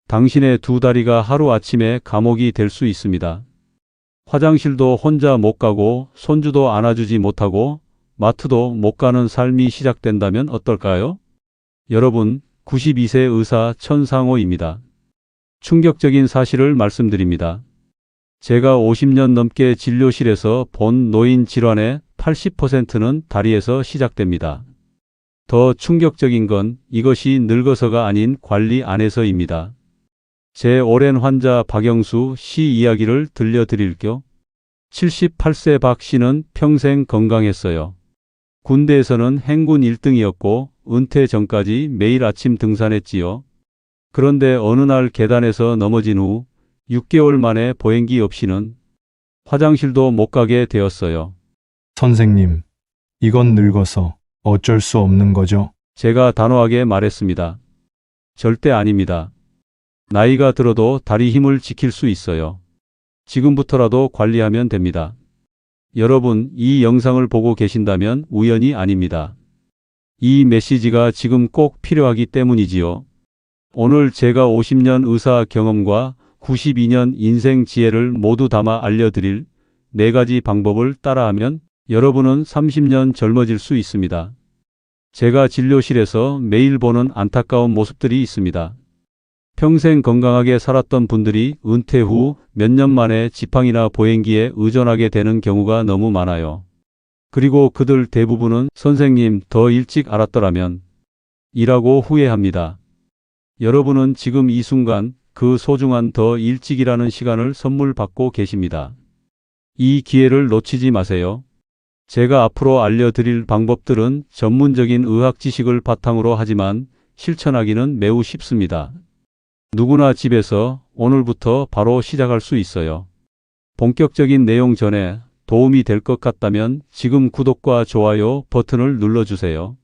당신의 두 다리가 하루아침에 감옥이 될 수 있습니다. 화장실도 혼자 못 가고 손주도 안아주지 못하고 마트도 못 가는 삶이 시작된다면 어떨까요? 여러분, 92세 의사 천상호입니다. 충격적인 사실을 말씀드립니다. 제가 50년 넘게 진료실에서 본 노인 질환의 80%는 다리에서 시작됩니다. 더 충격적인 건 이것이 늙어서가 아닌 관리 안에서입니다. 제 오랜 환자 박영수 씨 이야기를 들려드릴게요. 78세 박 씨는 평생 건강했어요. 군대에서는 행군 1등이었고 은퇴 전까지 매일 아침 등산했지요. 그런데 어느 날 계단에서 넘어진 후 6개월 만에 보행기 없이는 화장실도 못 가게 되었어요. 선생님, 이건 늙어서 어쩔 수 없는 거죠? 제가 단호하게 말했습니다. 절대 아닙니다. 나이가 들어도 다리 힘을 지킬 수 있어요. 지금부터라도 관리하면 됩니다. 여러분, 이 영상을 보고 계신다면 우연이 아닙니다. 이 메시지가 지금 꼭 필요하기 때문이지요. 오늘 제가 50년 의사 경험과 92년 인생 지혜를 모두 담아 알려드릴 4가지 방법을 따라하면 여러분은 30년 젊어질 수 있습니다. 제가 진료실에서 매일 보는 안타까운 모습들이 있습니다. 평생 건강하게 살았던 분들이 은퇴 후 몇 년 만에 지팡이나 보행기에 의존하게 되는 경우가 너무 많아요. 그리고 그들 대부분은 선생님 더 일찍 알았더라면 이라고 후회합니다. 여러분은 지금 이 순간 그 소중한 더 일찍이라는 시간을 선물 받고 계십니다. 이 기회를 놓치지 마세요. 제가 앞으로 알려드릴 방법들은 전문적인 의학 지식을 바탕으로 하지만 실천하기는 매우 쉽습니다. 누구나 집에서 오늘부터 바로 시작할 수 있어요. 본격적인 내용 전에 도움이 될 것 같다면 지금 구독과 좋아요 버튼을 눌러주세요.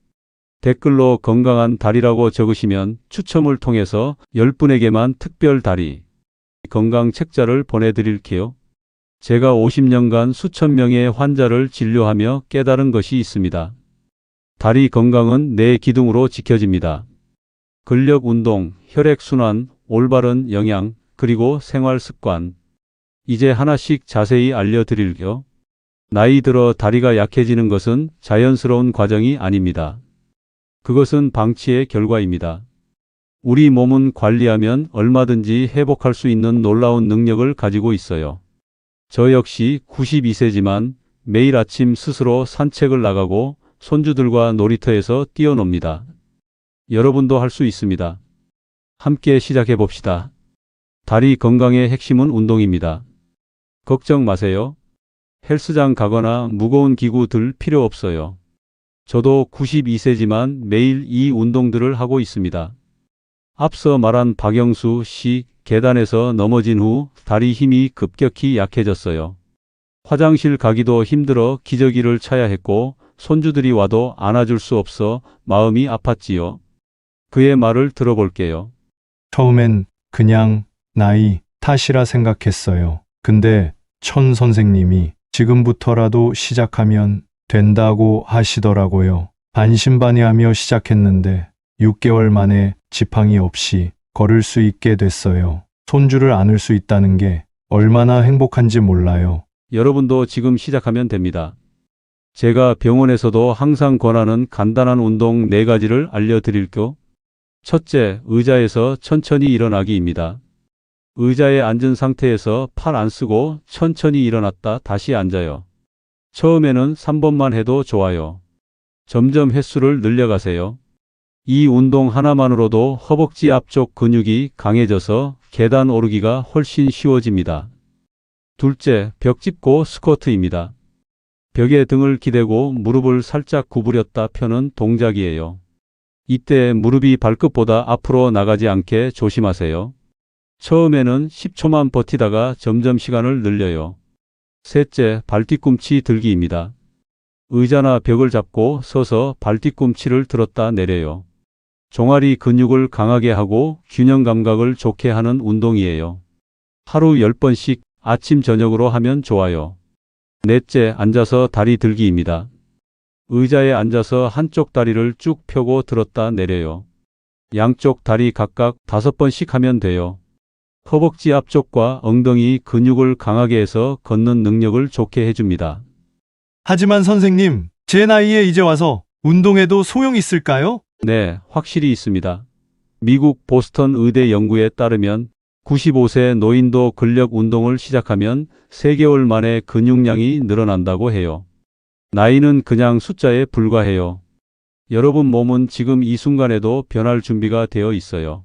댓글로 건강한 다리라고 적으시면 추첨을 통해서 10분에게만 특별 다리 건강 책자를 보내드릴게요. 제가 50년간 수천 명의 환자를 진료하며 깨달은 것이 있습니다. 다리 건강은 뇌 기둥으로 지켜집니다. 근력 운동, 혈액순환, 올바른 영양, 그리고 생활 습관. 이제 하나씩 자세히 알려드릴게요. 나이 들어 다리가 약해지는 것은 자연스러운 과정이 아닙니다. 그것은 방치의 결과입니다. 우리 몸은 관리하면 얼마든지 회복할 수 있는 놀라운 능력을 가지고 있어요. 저 역시 92세지만 매일 아침 스스로 산책을 나가고 손주들과 놀이터에서 뛰어놉니다. 여러분도 할 수 있습니다. 함께 시작해 봅시다. 다리 건강의 핵심은 운동입니다. 걱정 마세요. 헬스장 가거나 무거운 기구 들 필요 없어요. 저도 92세지만 매일 이 운동들을 하고 있습니다. 앞서 말한 박영수 씨, 계단에서 넘어진 후 다리 힘이 급격히 약해졌어요. 화장실 가기도 힘들어 기저귀를 차야 했고 손주들이 와도 안아줄 수 없어 마음이 아팠지요. 그의 말을 들어볼게요. 처음엔 그냥 나이 탓이라 생각했어요. 근데 천 선생님이 지금부터라도 시작하면 된다고 하시더라고요. 반신반의하며 시작했는데 6개월 만에 지팡이 없이 걸을 수 있게 됐어요. 손주를 안을 수 있다는 게 얼마나 행복한지 몰라요. 여러분도 지금 시작하면 됩니다. 제가 병원에서도 항상 권하는 간단한 운동 4가지를 알려드릴게요. 첫째, 의자에서 천천히 일어나기입니다. 의자에 앉은 상태에서 팔 안 쓰고 천천히 일어났다 다시 앉아요. 처음에는 3번만 해도 좋아요. 점점 횟수를 늘려가세요. 이 운동 하나만으로도 허벅지 앞쪽 근육이 강해져서 계단 오르기가 훨씬 쉬워집니다. 둘째, 벽 짚고 스쿼트입니다. 벽에 등을 기대고 무릎을 살짝 구부렸다 펴는 동작이에요. 이때 무릎이 발끝보다 앞으로 나가지 않게 조심하세요. 처음에는 10초만 버티다가 점점 시간을 늘려요. 셋째, 발뒤꿈치 들기입니다. 의자나 벽을 잡고 서서 발뒤꿈치를 들었다 내려요. 종아리 근육을 강하게 하고 균형 감각을 좋게 하는 운동이에요. 하루 10번씩 아침 저녁으로 하면 좋아요. 넷째, 앉아서 다리 들기입니다. 의자에 앉아서 한쪽 다리를 쭉 펴고 들었다 내려요. 양쪽 다리 각각 5번씩 하면 돼요. 허벅지 앞쪽과 엉덩이 근육을 강하게 해서 걷는 능력을 좋게 해줍니다. 하지만 선생님, 제 나이에 이제 와서 운동해도 소용 있을까요? 네, 확실히 있습니다. 미국 보스턴 의대 연구에 따르면 95세 노인도 근력 운동을 시작하면 3개월 만에 근육량이 늘어난다고 해요. 나이는 그냥 숫자에 불과해요. 여러분 몸은 지금 이 순간에도 변할 준비가 되어 있어요.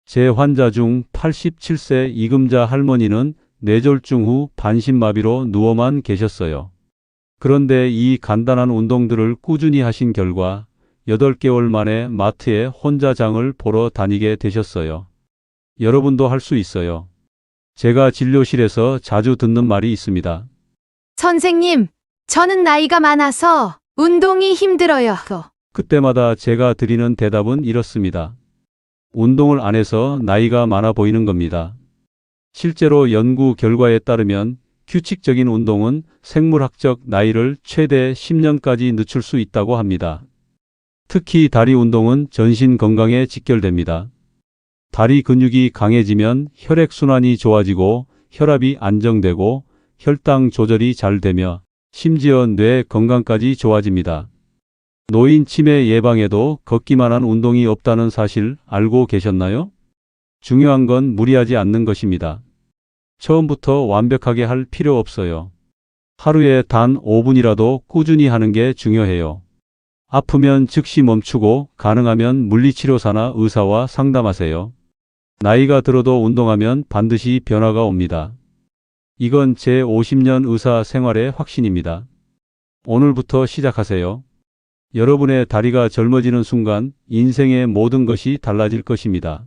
제 환자 중 87세 이금자 할머니는 뇌졸중 후 반신마비로 누워만 계셨어요. 그런데 이 간단한 운동들을 꾸준히 하신 결과 8개월 만에 마트에 혼자 장을 보러 다니게 되셨어요. 여러분도 할 수 있어요. 제가 진료실에서 자주 듣는 말이 있습니다. 선생님, 저는 나이가 많아서 운동이 힘들어요. 그때마다 제가 드리는 대답은 이렇습니다. 운동을 안 해서 나이가 많아 보이는 겁니다. 실제로 연구 결과에 따르면 규칙적인 운동은 생물학적 나이를 최대 10년까지 늦출 수 있다고 합니다. 특히 다리 운동은 전신 건강에 직결됩니다. 다리 근육이 강해지면 혈액순환이 좋아지고 혈압이 안정되고 혈당 조절이 잘 되며 심지어 뇌 건강까지 좋아집니다. 노인 치매 예방에도 걷기만 한 운동이 없다는 사실 알고 계셨나요? 중요한 건 무리하지 않는 것입니다. 처음부터 완벽하게 할 필요 없어요. 하루에 단 5분이라도 꾸준히 하는 게 중요해요. 아프면 즉시 멈추고 가능하면 물리치료사나 의사와 상담하세요. 나이가 들어도 운동하면 반드시 변화가 옵니다. 이건 제 50년 의사 생활의 확신입니다. 오늘부터 시작하세요. 여러분의 다리가 젊어지는 순간 인생의 모든 것이 달라질 것입니다.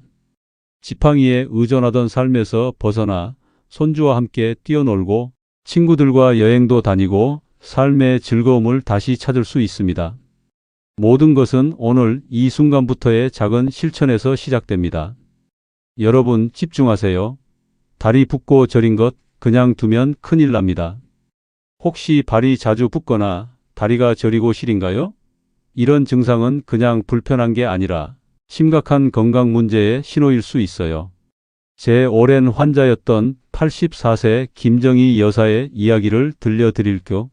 지팡이에 의존하던 삶에서 벗어나 손주와 함께 뛰어놀고 친구들과 여행도 다니고 삶의 즐거움을 다시 찾을 수 있습니다. 모든 것은 오늘 이 순간부터의 작은 실천에서 시작됩니다. 여러분 집중하세요. 다리 붓고 저린 것 그냥 두면 큰일 납니다. 혹시 발이 자주 붓거나 다리가 저리고 시린가요? 이런 증상은 그냥 불편한 게 아니라 심각한 건강 문제의 신호일 수 있어요. 제 오랜 환자였던 84세 김정희 여사의 이야기를 들려드릴게요.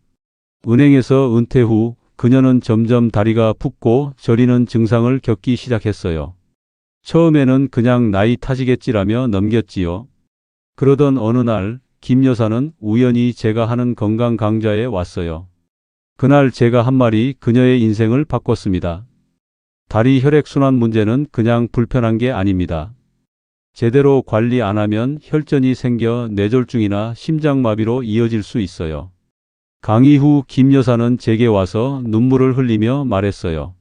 은행에서 은퇴 후 그녀는 점점 다리가 붓고 저리는 증상을 겪기 시작했어요. 처음에는 그냥 나이 탓이겠지라며 넘겼지요. 그러던 어느 날 김 여사는 우연히 제가 하는 건강 강좌에 왔어요. 그날 제가 한 말이 그녀의 인생을 바꿨습니다. 다리 혈액순환 문제는 그냥 불편한 게 아닙니다. 제대로 관리 안 하면 혈전이 생겨 뇌졸중이나 심장마비로 이어질 수 있어요. 강의 후 김 여사는 제게 와서 눈물을 흘리며 말했어요.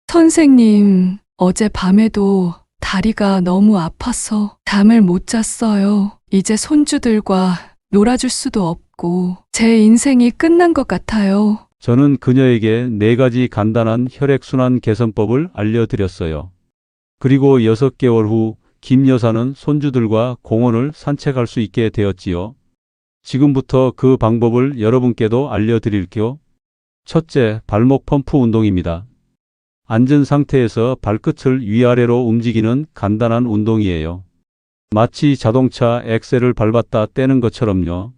선생님, 어젯밤에도 다리가 너무 아파서 잠을 못 잤어요. 이제 손주들과 놀아줄 수도 없고 제 인생이 끝난 것 같아요. 저는 그녀에게 4가지 간단한 혈액순환 개선법을 알려드렸어요. 그리고 6개월 후 김 여사는 손주들과 공원을 산책할 수 있게 되었지요. 지금부터 그 방법을 여러분께도 알려드릴게요. 첫째, 발목 펌프 운동입니다. 앉은 상태에서 발끝을 위아래로 움직이는 간단한 운동이에요. 마치 자동차 엑셀을 밟았다 떼는 것처럼요.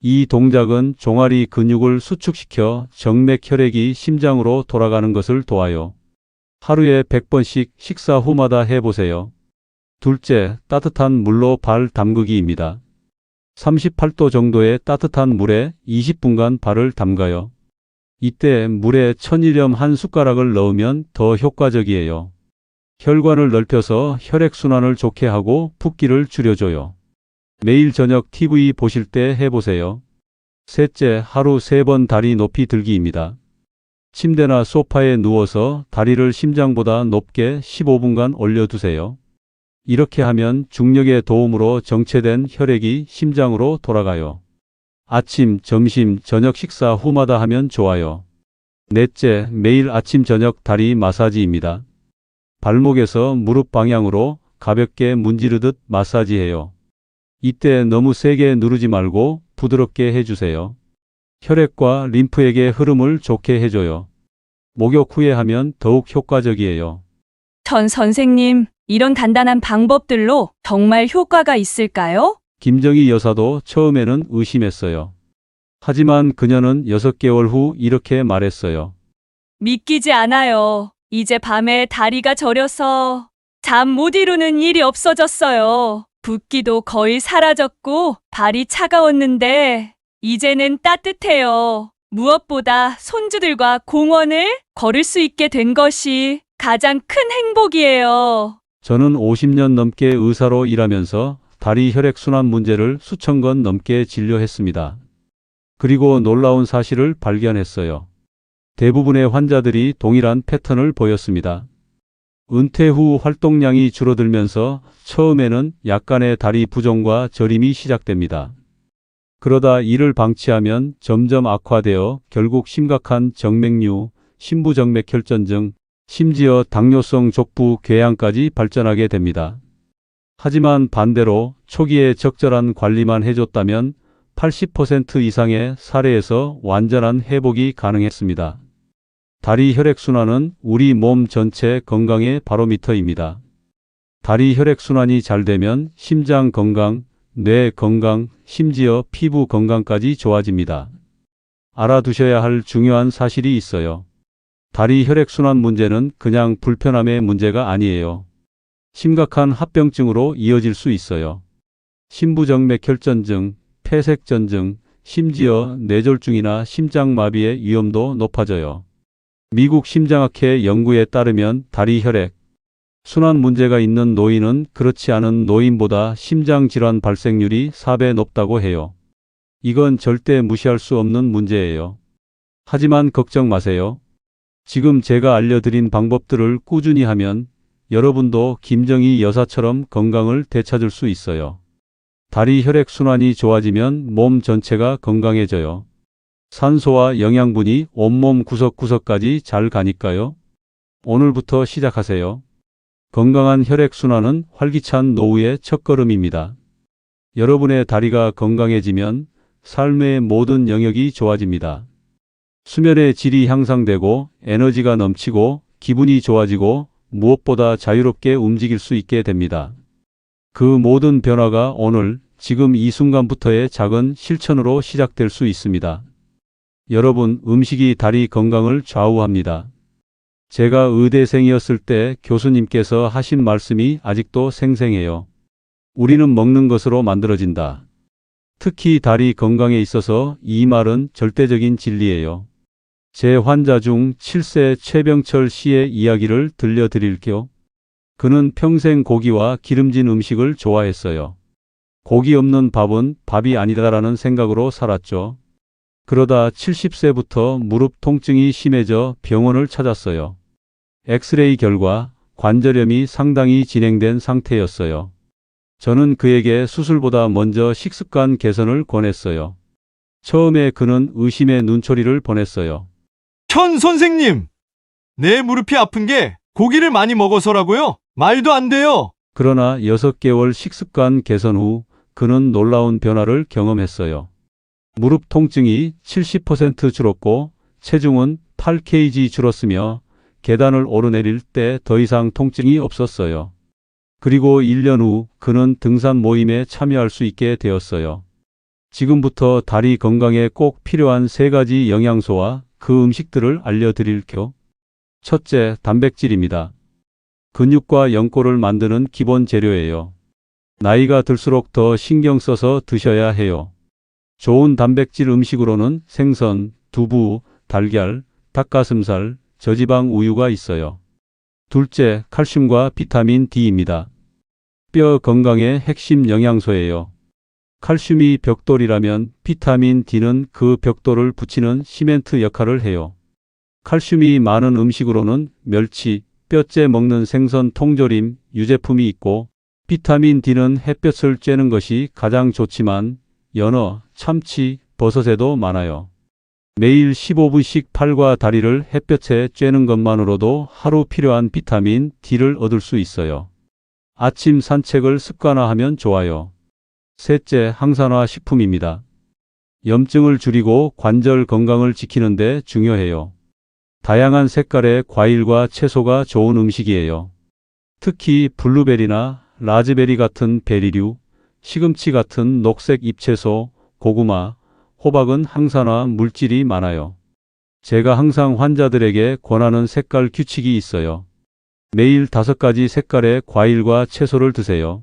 이 동작은 종아리 근육을 수축시켜 정맥 혈액이 심장으로 돌아가는 것을 도와요. 하루에 100번씩 식사 후마다 해보세요. 둘째, 따뜻한 물로 발 담그기입니다. 38도 정도의 따뜻한 물에 20분간 발을 담가요. 이때 물에 천일염 한 숟가락을 넣으면 더 효과적이에요. 혈관을 넓혀서 혈액순환을 좋게 하고 붓기를 줄여줘요. 매일 저녁 TV 보실 때 해보세요. 셋째, 하루 3번 다리 높이 들기입니다. 침대나 소파에 누워서 다리를 심장보다 높게 15분간 올려두세요. 이렇게 하면 중력의 도움으로 정체된 혈액이 심장으로 돌아가요. 아침, 점심, 저녁 식사 후마다 하면 좋아요. 넷째, 매일 아침 저녁 다리 마사지입니다. 발목에서 무릎 방향으로 가볍게 문지르듯 마사지해요. 이때 너무 세게 누르지 말고 부드럽게 해주세요. 혈액과 림프액의 흐름을 좋게 해줘요. 목욕 후에 하면 더욱 효과적이에요. 전 선생님, 이런 간단한 방법들로 정말 효과가 있을까요? 김정희 여사도 처음에는 의심했어요. 하지만 그녀는 6개월 후 이렇게 말했어요. 믿기지 않아요. 이제 밤에 다리가 저려서 잠 못 이루는 일이 없어졌어요. 붓기도 거의 사라졌고 발이 차가웠는데 이제는 따뜻해요. 무엇보다 손주들과 공원을 걸을 수 있게 된 것이 가장 큰 행복이에요. 저는 50년 넘게 의사로 일하면서 다리 혈액순환 문제를 수천 건 넘게 진료했습니다. 그리고 놀라운 사실을 발견했어요. 대부분의 환자들이 동일한 패턴을 보였습니다. 은퇴 후 활동량이 줄어들면서 처음에는 약간의 다리 부종과 저림이 시작됩니다. 그러다 이를 방치하면 점점 악화되어 결국 심각한 정맥류, 심부정맥혈전증, 심지어 당뇨성 족부 궤양까지 발전하게 됩니다. 하지만 반대로 초기에 적절한 관리만 해줬다면 80% 이상의 사례에서 완전한 회복이 가능했습니다. 다리 혈액순환은 우리 몸 전체 건강의 바로미터입니다. 다리 혈액순환이 잘 되면 심장 건강, 뇌 건강, 심지어 피부 건강까지 좋아집니다. 알아두셔야 할 중요한 사실이 있어요. 다리 혈액순환 문제는 그냥 불편함의 문제가 아니에요. 심각한 합병증으로 이어질 수 있어요. 심부정맥혈전증, 폐색전증, 심지어 뇌졸중이나 심장마비의 위험도 높아져요. 미국 심장학회 연구에 따르면 다리 혈액 순환 문제가 있는 노인은 그렇지 않은 노인보다 심장질환 발생률이 4배 높다고 해요. 이건 절대 무시할 수 없는 문제예요. 하지만 걱정 마세요. 지금 제가 알려드린 방법들을 꾸준히 하면 여러분도 김정희 여사처럼 건강을 되찾을 수 있어요. 다리 혈액순환이 좋아지면 몸 전체가 건강해져요. 산소와 영양분이 온몸 구석구석까지 잘 가니까요. 오늘부터 시작하세요. 건강한 혈액순환은 활기찬 노후의 첫걸음입니다. 여러분의 다리가 건강해지면 삶의 모든 영역이 좋아집니다. 수면의 질이 향상되고 에너지가 넘치고 기분이 좋아지고 무엇보다 자유롭게 움직일 수 있게 됩니다. 그 모든 변화가 오늘, 지금 이 순간부터의 작은 실천으로 시작될 수 있습니다. 여러분, 음식이 다리 건강을 좌우합니다. 제가 의대생이었을 때 교수님께서 하신 말씀이 아직도 생생해요. 우리는 먹는 것으로 만들어진다. 특히 다리 건강에 있어서 이 말은 절대적인 진리예요. 제 환자 중 7세 최병철 씨의 이야기를 들려드릴게요. 그는 평생 고기와 기름진 음식을 좋아했어요. 고기 없는 밥은 밥이 아니다라는 생각으로 살았죠. 그러다 70세부터 무릎 통증이 심해져 병원을 찾았어요. 엑스레이 결과 관절염이 상당히 진행된 상태였어요. 저는 그에게 수술보다 먼저 식습관 개선을 권했어요. 처음에 그는 의심의 눈초리를 보냈어요. 천 선생님! 내 무릎이 아픈 게 고기를 많이 먹어서라고요? 말도 안 돼요! 그러나 6개월 식습관 개선 후 그는 놀라운 변화를 경험했어요. 무릎 통증이 70% 줄었고 체중은 8kg 줄었으며 계단을 오르내릴 때 더 이상 통증이 없었어요. 그리고 1년 후 그는 등산 모임에 참여할 수 있게 되었어요. 지금부터 다리 건강에 꼭 필요한 3가지 영양소와 그 음식들을 알려드릴게요. 첫째, 단백질입니다. 근육과 연골을 만드는 기본 재료예요. 나이가 들수록 더 신경 써서 드셔야 해요. 좋은 단백질 음식으로는 생선, 두부, 달걀, 닭가슴살, 저지방 우유가 있어요. 둘째, 칼슘과 비타민 D입니다. 뼈 건강의 핵심 영양소예요. 칼슘이 벽돌이라면 비타민 D는 그 벽돌을 붙이는 시멘트 역할을 해요. 칼슘이 많은 음식으로는 멸치, 뼈째 먹는 생선 통조림, 유제품이 있고 비타민 D는 햇볕을 쬐는 것이 가장 좋지만 연어, 참치, 버섯에도 많아요. 매일 15분씩 팔과 다리를 햇볕에 쬐는 것만으로도 하루 필요한 비타민 D를 얻을 수 있어요. 아침 산책을 습관화하면 좋아요. 셋째, 항산화 식품입니다. 염증을 줄이고 관절 건강을 지키는 데 중요해요. 다양한 색깔의 과일과 채소가 좋은 음식이에요. 특히 블루베리나 라즈베리 같은 베리류, 시금치 같은 녹색 잎채소, 고구마, 호박은 항산화 물질이 많아요. 제가 항상 환자들에게 권하는 색깔 규칙이 있어요. 매일 5가지 색깔의 과일과 채소를 드세요.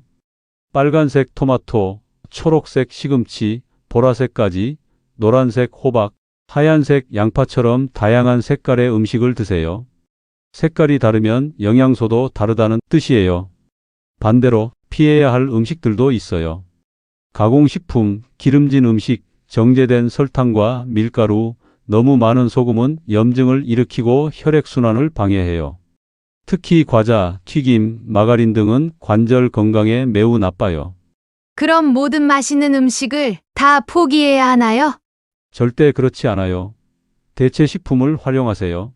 빨간색 토마토, 초록색 시금치, 보라색 가지, 노란색 호박, 하얀색 양파처럼 다양한 색깔의 음식을 드세요. 색깔이 다르면 영양소도 다르다는 뜻이에요. 반대로 피해야 할 음식들도 있어요. 가공식품, 기름진 음식, 정제된 설탕과 밀가루, 너무 많은 소금은 염증을 일으키고 혈액순환을 방해해요. 특히 과자, 튀김, 마가린 등은 관절 건강에 매우 나빠요. 그럼 모든 맛있는 음식을 다 포기해야 하나요? 절대 그렇지 않아요. 대체 식품을 활용하세요.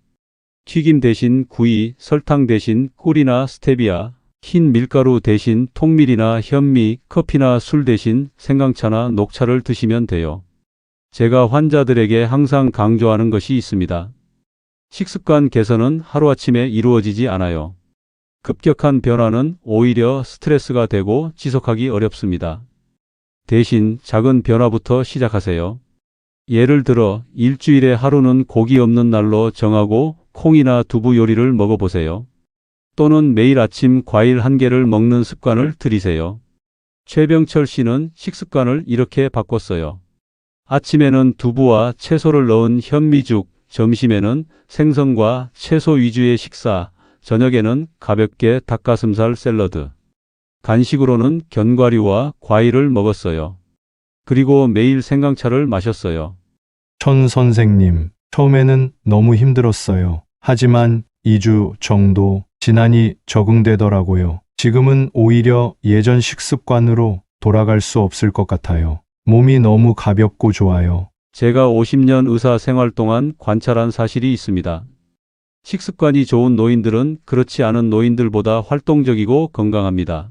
튀김 대신 구이, 설탕 대신 꿀이나 스테비아, 흰 밀가루 대신 통밀이나 현미, 커피나 술 대신 생강차나 녹차를 드시면 돼요. 제가 환자들에게 항상 강조하는 것이 있습니다. 식습관 개선은 하루아침에 이루어지지 않아요. 급격한 변화는 오히려 스트레스가 되고 지속하기 어렵습니다. 대신 작은 변화부터 시작하세요. 예를 들어 일주일에 하루는 고기 없는 날로 정하고 콩이나 두부 요리를 먹어보세요. 또는 매일 아침 과일 1개를 먹는 습관을 들이세요. 최병철 씨는 식습관을 이렇게 바꿨어요. 아침에는 두부와 채소를 넣은 현미죽, 점심에는 생선과 채소 위주의 식사, 저녁에는 가볍게 닭가슴살 샐러드. 간식으로는 견과류와 과일을 먹었어요. 그리고 매일 생강차를 마셨어요. 천 선생님, 처음에는 너무 힘들었어요. 하지만 2주 정도 지나니 적응되더라고요. 지금은 오히려 예전 식습관으로 돌아갈 수 없을 것 같아요. 몸이 너무 가볍고 좋아요. 제가 50년 의사 생활 동안 관찰한 사실이 있습니다. 식습관이 좋은 노인들은 그렇지 않은 노인들보다 활동적이고 건강합니다.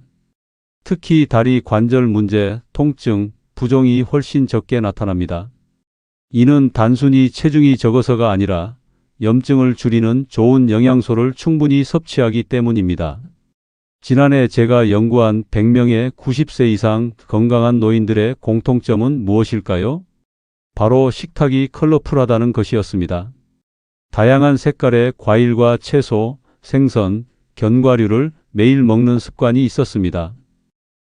특히 다리 관절 문제, 통증, 부종이 훨씬 적게 나타납니다. 이는 단순히 체중이 적어서가 아니라 염증을 줄이는 좋은 영양소를 충분히 섭취하기 때문입니다. 지난해 제가 연구한 100명의 90세 이상 건강한 노인들의 공통점은 무엇일까요? 바로 식탁이 컬러풀하다는 것이었습니다. 다양한 색깔의 과일과 채소, 생선, 견과류를 매일 먹는 습관이 있었습니다.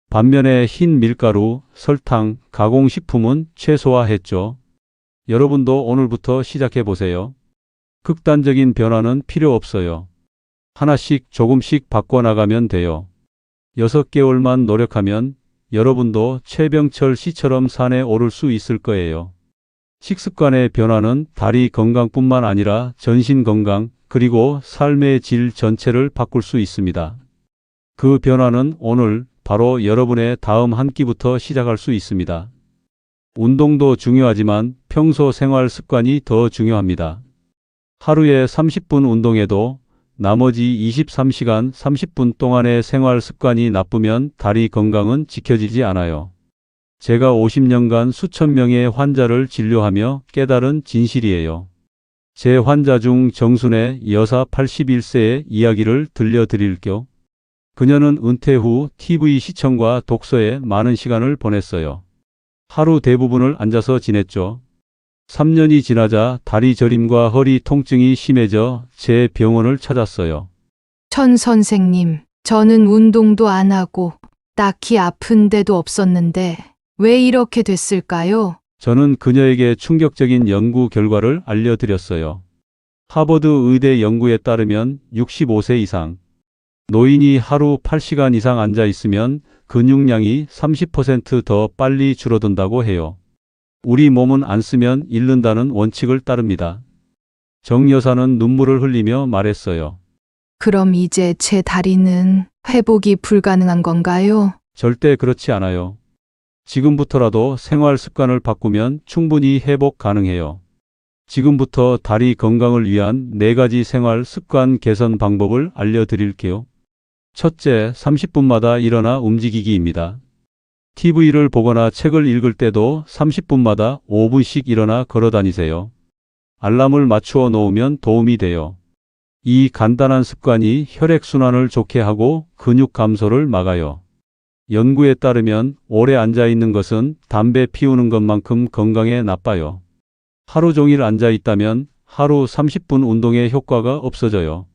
반면에 흰 밀가루, 설탕, 가공식품은 최소화했죠. 여러분도 오늘부터 시작해 보세요. 극단적인 변화는 필요 없어요. 하나씩 조금씩 바꿔나가면 돼요. 6개월만 노력하면 여러분도 최병철 씨처럼 산에 오를 수 있을 거예요. 식습관의 변화는 다리 건강뿐만 아니라 전신 건강, 그리고 삶의 질 전체를 바꿀 수 있습니다. 그 변화는 오늘 바로 여러분의 다음 한 끼부터 시작할 수 있습니다. 운동도 중요하지만 평소 생활 습관이 더 중요합니다. 하루에 30분 운동해도 나머지 23시간 30분 동안의 생활 습관이 나쁘면 다리 건강은 지켜지지 않아요. 제가 50년간 수천 명의 환자를 진료하며 깨달은 진실이에요. 제 환자 중 정순의 여사 81세의 이야기를 들려드릴게요. 그녀는 은퇴 후 TV 시청과 독서에 많은 시간을 보냈어요. 하루 대부분을 앉아서 지냈죠. 3년이 지나자 다리 저림과 허리 통증이 심해져 제 병원을 찾았어요. 천 선생님, 저는 운동도 안 하고 딱히 아픈 데도 없었는데 왜 이렇게 됐을까요? 저는 그녀에게 충격적인 연구 결과를 알려드렸어요. 하버드 의대 연구에 따르면 65세 이상 노인이 하루 8시간 이상 앉아 있으면 근육량이 30% 더 빨리 줄어든다고 해요. 우리 몸은 안 쓰면 잃는다는 원칙을 따릅니다. 정 여사는 눈물을 흘리며 말했어요. 그럼 이제 제 다리는 회복이 불가능한 건가요? 절대 그렇지 않아요. 지금부터라도 생활 습관을 바꾸면 충분히 회복 가능해요. 지금부터 다리 건강을 위한 4가지 생활 습관 개선 방법을 알려드릴게요. 첫째, 30분마다 일어나 움직이기입니다. TV를 보거나 책을 읽을 때도 30분마다 5분씩 일어나 걸어 다니세요. 알람을 맞추어 놓으면 도움이 돼요. 이 간단한 습관이 혈액순환을 좋게 하고 근육 감소를 막아요. 연구에 따르면 오래 앉아 있는 것은 담배 피우는 것만큼 건강에 나빠요. 하루 종일 앉아 있다면 하루 30분 운동의 효과가 없어져요.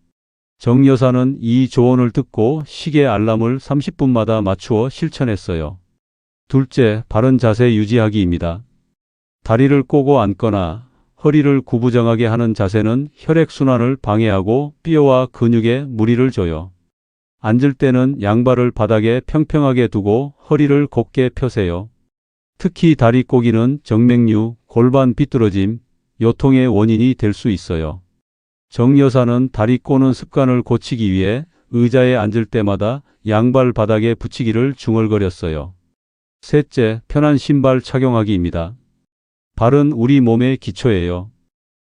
정 여사는 이 조언을 듣고 시계 알람을 30분마다 맞추어 실천했어요. 둘째, 바른 자세 유지하기입니다. 다리를 꼬고 앉거나 허리를 구부정하게 하는 자세는 혈액순환을 방해하고 뼈와 근육에 무리를 줘요. 앉을 때는 양발을 바닥에 평평하게 두고 허리를 곧게 펴세요. 특히 다리 꼬기는 정맥류, 골반 비뚤어짐, 요통의 원인이 될 수 있어요. 정 여사는 다리 꼬는 습관을 고치기 위해 의자에 앉을 때마다 양발 바닥에 붙이기를 중얼거렸어요. 셋째, 편한 신발 착용하기입니다. 발은 우리 몸의 기초예요.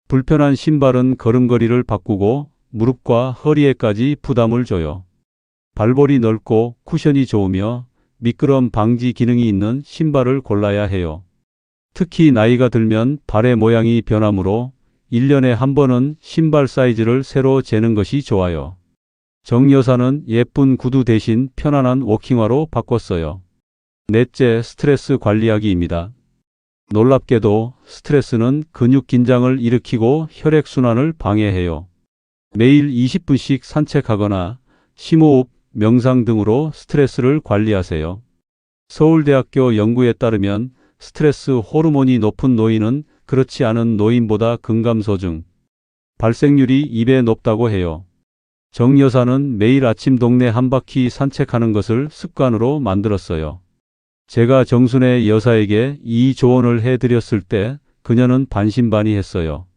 불편한 신발은 걸음걸이를 바꾸고 무릎과 허리에까지 부담을 줘요. 발볼이 넓고 쿠션이 좋으며 미끄럼 방지 기능이 있는 신발을 골라야 해요. 특히 나이가 들면 발의 모양이 변하므로 1년에 한 번은 신발 사이즈를 새로 재는 것이 좋아요. 정 여사는 예쁜 구두 대신 편안한 워킹화로 바꿨어요. 넷째, 스트레스 관리하기입니다. 놀랍게도 스트레스는 근육 긴장을 일으키고 혈액순환을 방해해요. 매일 20분씩 산책하거나 심호흡, 명상 등으로 스트레스를 관리하세요. 서울대학교 연구에 따르면 스트레스 호르몬이 높은 노인은 그렇지 않은 노인보다 근감소증, 발생률이 2배 높다고 해요. 정 여사는 매일 아침 동네 한 바퀴 산책하는 것을 습관으로 만들었어요. 제가 정순애 여사에게 이 조언을 해드렸을 때 그녀는 반신반의했어요.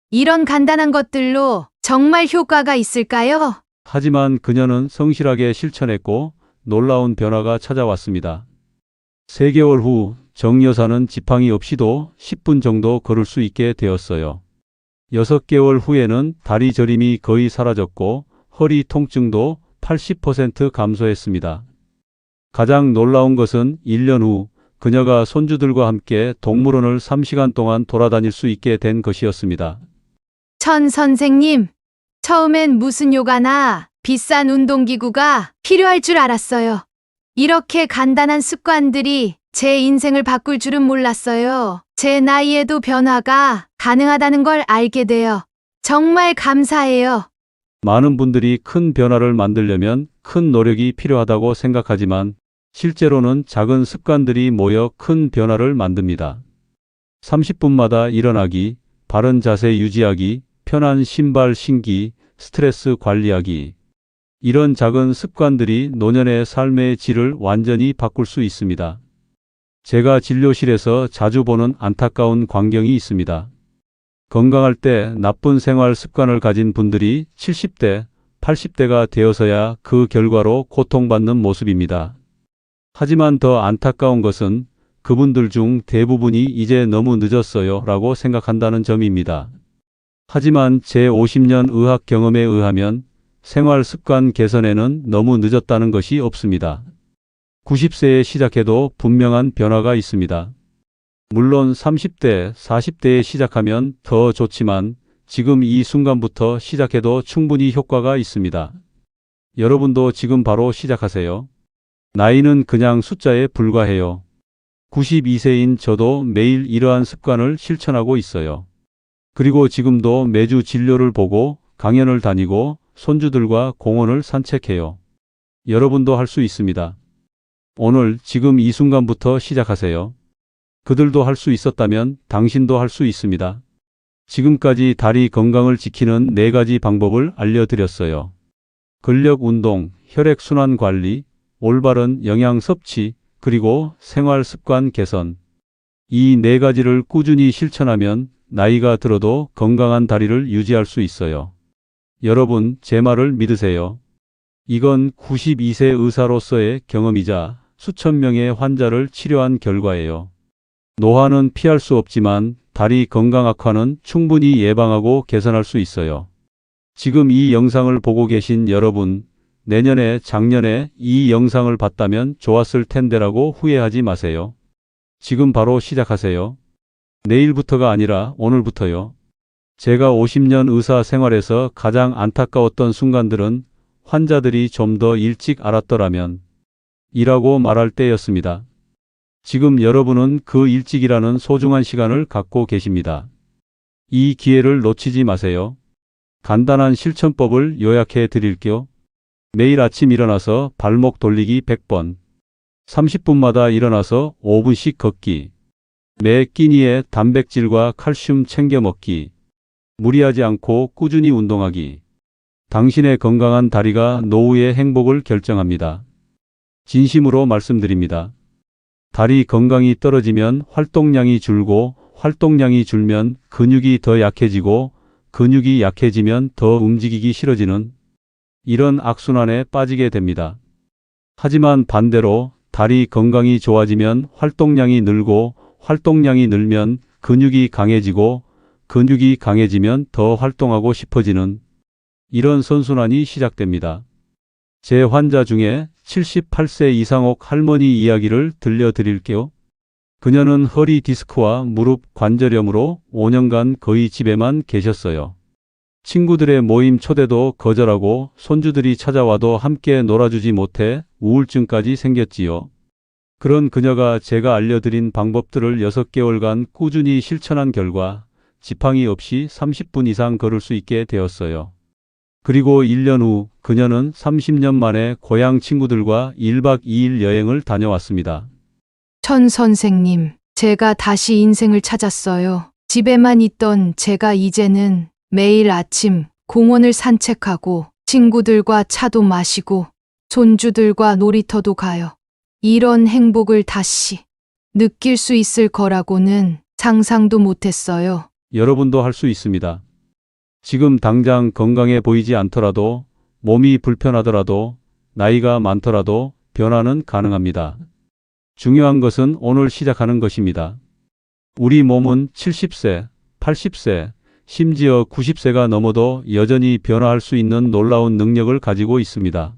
이런 간단한 것들로 정말 효과가 있을까요? 하지만 그녀는 성실하게 실천했고 놀라운 변화가 찾아왔습니다. 3개월 후 정 여사는 지팡이 없이도 10분 정도 걸을 수 있게 되었어요. 6개월 후에는 다리 저림이 거의 사라졌고 허리 통증도 80% 감소했습니다. 가장 놀라운 것은 1년 후 그녀가 손주들과 함께 동물원을 3시간 동안 돌아다닐 수 있게 된 것이었습니다. 천 선생님, 처음엔 무슨 요가나 비싼 운동기구가 필요할 줄 알았어요. 이렇게 간단한 습관들이 제 인생을 바꿀 줄은 몰랐어요. 제 나이에도 변화가 가능하다는 걸 알게 되어 정말 감사해요. 많은 분들이 큰 변화를 만들려면 큰 노력이 필요하다고 생각하지만 실제로는 작은 습관들이 모여 큰 변화를 만듭니다. 30분마다 일어나기, 바른 자세 유지하기, 편한 신발 신기, 스트레스 관리하기. 이런 작은 습관들이 노년의 삶의 질을 완전히 바꿀 수 있습니다. 제가 진료실에서 자주 보는 안타까운 광경이 있습니다. 건강할 때 나쁜 생활 습관을 가진 분들이 70대, 80대가 되어서야 그 결과로 고통받는 모습입니다. 하지만 더 안타까운 것은 그분들 중 대부분이 이제 너무 늦었어요 라고 생각한다는 점입니다. 하지만 제 50년 의학 경험에 의하면 생활 습관 개선에는 너무 늦었다는 것이 없습니다. 90세에 시작해도 분명한 변화가 있습니다. 물론 30대, 40대에 시작하면 더 좋지만 지금 이 순간부터 시작해도 충분히 효과가 있습니다. 여러분도 지금 바로 시작하세요. 나이는 그냥 숫자에 불과해요. 92세인 저도 매일 이러한 습관을 실천하고 있어요. 그리고 지금도 매주 진료를 보고 강연을 다니고 손주들과 공원을 산책해요. 여러분도 할 수 있습니다. 오늘 지금 이 순간부터 시작하세요. 그들도 할 수 있었다면 당신도 할 수 있습니다. 지금까지 다리 건강을 지키는 4가지 방법을 알려드렸어요. 근력 운동, 혈액순환 관리, 올바른 영양 섭취, 그리고 생활 습관 개선. 이 4가지를 꾸준히 실천하면 나이가 들어도 건강한 다리를 유지할 수 있어요. 여러분, 제 말을 믿으세요. 이건 92세 의사로서의 경험이자 수천 명의 환자를 치료한 결과예요. 노화는 피할 수 없지만 다리 건강 악화는 충분히 예방하고 개선할 수 있어요. 지금 이 영상을 보고 계신 여러분, 내년에 작년에 이 영상을 봤다면 좋았을 텐데라고 후회하지 마세요. 지금 바로 시작하세요. 내일부터가 아니라 오늘부터요. 제가 50년 의사 생활에서 가장 안타까웠던 순간들은 환자들이 좀 더 일찍 알았더라면 이라고 말할 때였습니다. 지금 여러분은 그 일찍이라는 소중한 시간을 갖고 계십니다. 이 기회를 놓치지 마세요. 간단한 실천법을 요약해 드릴게요. 매일 아침 일어나서 발목 돌리기 100번, 30분마다 일어나서 5분씩 걷기, 매 끼니에 단백질과 칼슘 챙겨 먹기, 무리하지 않고 꾸준히 운동하기. 당신의 건강한 다리가 노후의 행복을 결정합니다. 진심으로 말씀드립니다. 다리 건강이 떨어지면 활동량이 줄고, 활동량이 줄면 근육이 더 약해지고, 근육이 약해지면 더 움직이기 싫어지는 이런 악순환에 빠지게 됩니다. 하지만 반대로 다리 건강이 좋아지면 활동량이 늘고, 활동량이 늘면 근육이 강해지고, 근육이 강해지면 더 활동하고 싶어지는 이런 선순환이 시작됩니다. 제 환자 중에 78세 이상옥 할머니 이야기를 들려드릴게요. 그녀는 허리 디스크와 무릎 관절염으로 5년간 거의 집에만 계셨어요. 친구들의 모임 초대도 거절하고 손주들이 찾아와도 함께 놀아주지 못해 우울증까지 생겼지요. 그런 그녀가 제가 알려드린 방법들을 6개월간 꾸준히 실천한 결과 지팡이 없이 30분 이상 걸을 수 있게 되었어요. 그리고 1년 후 그녀는 30년 만에 고향 친구들과 1박 2일 여행을 다녀왔습니다. 천 선생님, 제가 다시 인생을 찾았어요. 집에만 있던 제가 이제는 매일 아침 공원을 산책하고 친구들과 차도 마시고 손주들과 놀이터도 가요. 이런 행복을 다시 느낄 수 있을 거라고는 상상도 못했어요. 여러분도 할 수 있습니다. 지금 당장 건강해 보이지 않더라도, 몸이 불편하더라도, 나이가 많더라도 변화는 가능합니다. 중요한 것은 오늘 시작하는 것입니다. 우리 몸은 70세, 80세, 심지어 90세가 넘어도 여전히 변화할 수 있는 놀라운 능력을 가지고 있습니다.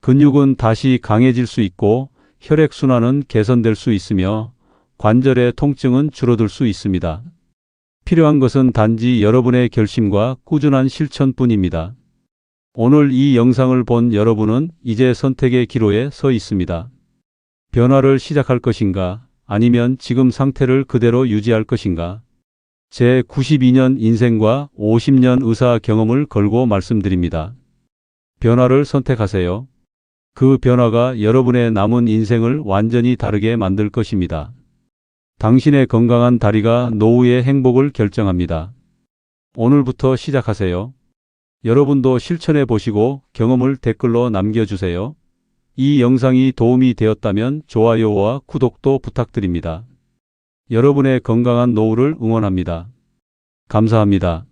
근육은 다시 강해질 수 있고, 혈액순환은 개선될 수 있으며, 관절의 통증은 줄어들 수 있습니다. 필요한 것은 단지 여러분의 결심과 꾸준한 실천뿐입니다. 오늘 이 영상을 본 여러분은 이제 선택의 기로에 서 있습니다. 변화를 시작할 것인가, 아니면 지금 상태를 그대로 유지할 것인가? 제 92년 인생과 50년 의사 경험을 걸고 말씀드립니다. 변화를 선택하세요. 그 변화가 여러분의 남은 인생을 완전히 다르게 만들 것입니다. 당신의 건강한 다리가 노후의 행복을 결정합니다. 오늘부터 시작하세요. 여러분도 실천해 보시고 경험을 댓글로 남겨주세요. 이 영상이 도움이 되었다면 좋아요와 구독도 부탁드립니다. 여러분의 건강한 노후를 응원합니다. 감사합니다.